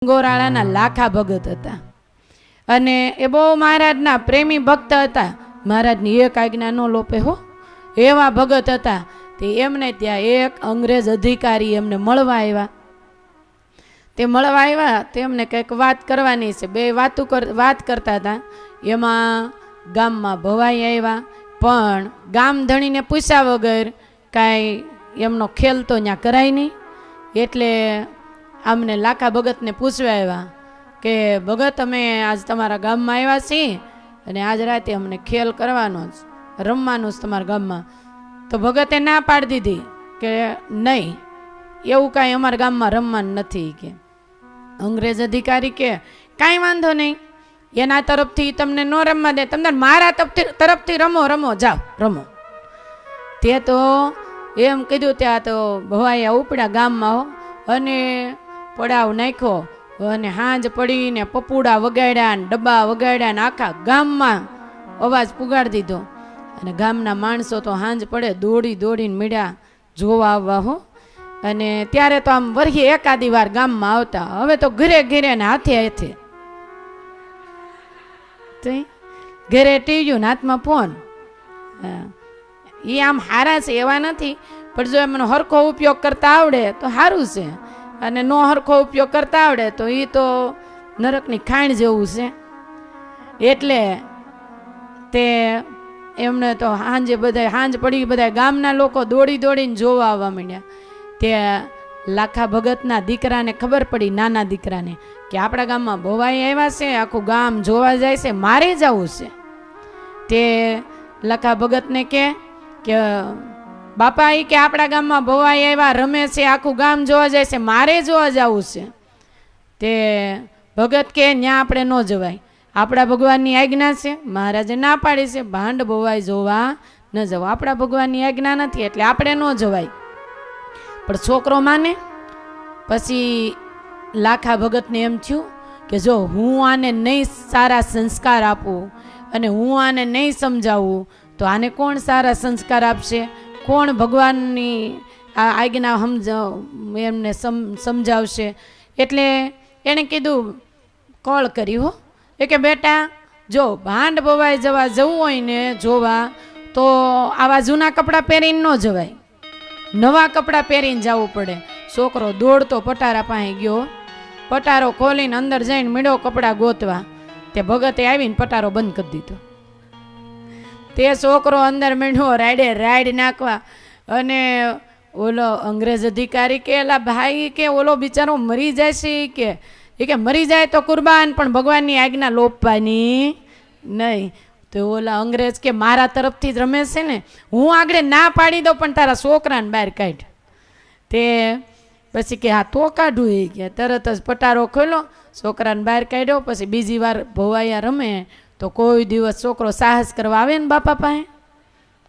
ગોરાળાના લાખા ભગત હતા અને એ બહુ મહારાજના પ્રેમી ભક્ત હતા. મહારાજની એક આજ્ઞા ન લોપે હો, એવા ભગત હતા. તે એમને ત્યાં એક અંગ્રેજ અધિકારી એમને મળવા આવ્યા. તે મળવા આવ્યા તેમને કંઈક વાત કરવાની છે. બે વાત કરતા હતા. એમાં ગામમાં ભવાઈ આવ્યા, પણ ગામ ધણીને પૂછ્યા વગર કાંઈ એમનો ખેલ તો ત્યાં કરાય નહીં. એટલે આમને લાખા ભગતને પૂછવા આવ્યા કે ભગત, અમે આજ તમારા ગામમાં આવ્યા છીએ અને આજ રાતે અમને ખેલ કરવાનો જ, રમવાનું જ તમારા ગામમાં. તો ભગતે ના પાડી દીધી કે નહીં, એવું કાંઈ અમારા ગામમાં રમવાનું નથી. કે અંગ્રેજ અધિકારી કે કાંઈ વાંધો નહીં, એના તરફથી તમને ન રમવા દે, તમને મારા તરફથી રમો જાઓ રમો. તે તો એમ કીધું. ત્યાં તો ભવાયા ઉપડ્યા ગામમાં અને પડાવ નાખ્યો અને હાંજ પડીને પપુડા વગાડ્યા ને ડબ્બા વગાડ્યા ને આખા ગામમાં અવાજ પુગાડી દીધો. અને ગામના માણસો તો હાંજ પડે દોડીને મીડ્યા જોવા આવવા હો. અને ત્યારે તો આમ વર્ષે એકાદી વાર ગામમાં આવતા. હવે તો ઘરે ને હાથે ઘરે ટીવ્યું ને હાથમાં ફોન. એ આમ હારા છે એવા નથી, પણ જો એમનો હરખો ઉપયોગ કરતા આવડે તો સારું છે, અને નો હરખો ઉપયોગ કરતા આવડે તો એ તો નરકની ખાણ જેવું છે. એટલે તે એમને તો હાંજ પડી બધા ગામના લોકો દોડીને જોવા આવવા માંડ્યા. તે લાખા ભગતના દીકરાને ખબર પડી, નાના દીકરાને, કે આપણા ગામમાં ભવાઈ આવ્યા છે, આખું ગામ જોવા જાય છે, મારે જવું છે. તે લાખા ભગતને કે બાપા, એ કે આપણા ગામમાં ભવાઈ આવ્યા, રમે છે, આખું ગામ જોવા જાય છે, મારે જોવા જવું છે. તે ભગત કે ન્યા આપણે ન જવાય, આપણા ભગવાનની આજ્ઞા છે, મહારાજે ના પાડી છે, ભાંડ ભવાઈ જોવા ન જવું, આપણા ભગવાનની આજ્ઞા નથી એટલે આપણે ન જવાય. પણ છોકરો માને. પછી લાખા ભગતને એમ થયું કે જો હું આને નહીં સારા સંસ્કાર આપું અને હું આને નહીં સમજાવું તો આને કોણ સારા સંસ્કાર આપશે, કોણ ભગવાનની આ આજ્ઞા એમને સમજાવશે. એટલે એણે કીધું, કોલ કરી હો, એ કે બેટા, જો ભાંડ ભવાઈ જવું હોય ને જોવા તો આવા જૂના કપડાં પહેરીને ન જવાય, નવા કપડાં પહેરીને જવું પડે. છોકરો દોડતો પટારા પાસે ગયો, પટારો ખોલીને અંદર જઈને મીડો કપડાં ગોતવા. તે ભગતે આવીને પટારો બંધ કરી દીધો. તે છોકરો અંદર મીંડો રાઈડ નાખવા. અને ઓલો અંગ્રેજ અધિકારી કે એલા ભાઈ, કે ઓલો બિચારો મરી જાય છે, કે મરી જાય તો કુરબાન, પણ ભગવાનની આજ્ઞા લોપવાની નહીં. તો ઓલા અંગ્રેજ કે મારા તરફથી જ રમે છે ને, હું આગળ ના પાડી દઉં પણ તારા છોકરાને બહાર કાઢ. તે પછી કે હા તો કાઢું. એ કે તરત જ પટારો ખોલ્યો, છોકરાને બહાર કાઢ્યો. પછી બીજી વાર ભવાયા રમે તો કોઈ દિવસ છોકરો સાહસ કરવા આવે ને બાપા પાસે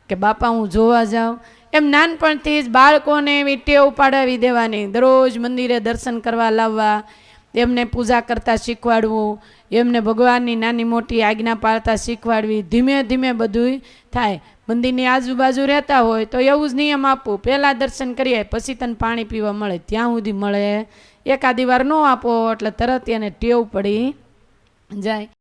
કે બાપા હું જોવા જાઉં. એમ નાનપણથી જ બાળકોને એવી ટેવ પાડાવી દેવાની, દરરોજ મંદિરે દર્શન કરવા લાવવા, એમને પૂજા કરતા શીખવાડવું, એમને ભગવાનની નાની મોટી આજ્ઞા પાળતા શીખવાડવી. ધીમે ધીમે બધું થાય. મંદિરની આજુબાજુ રહેતા હોય તો એવું જ નિયમ આપવું, પહેલાં દર્શન કરીએ પછી તને પાણી પીવા મળે, ત્યાં સુધી મળે. એકાદી વાર ન આપો એટલે તરત એને ટેવ પડી જાય.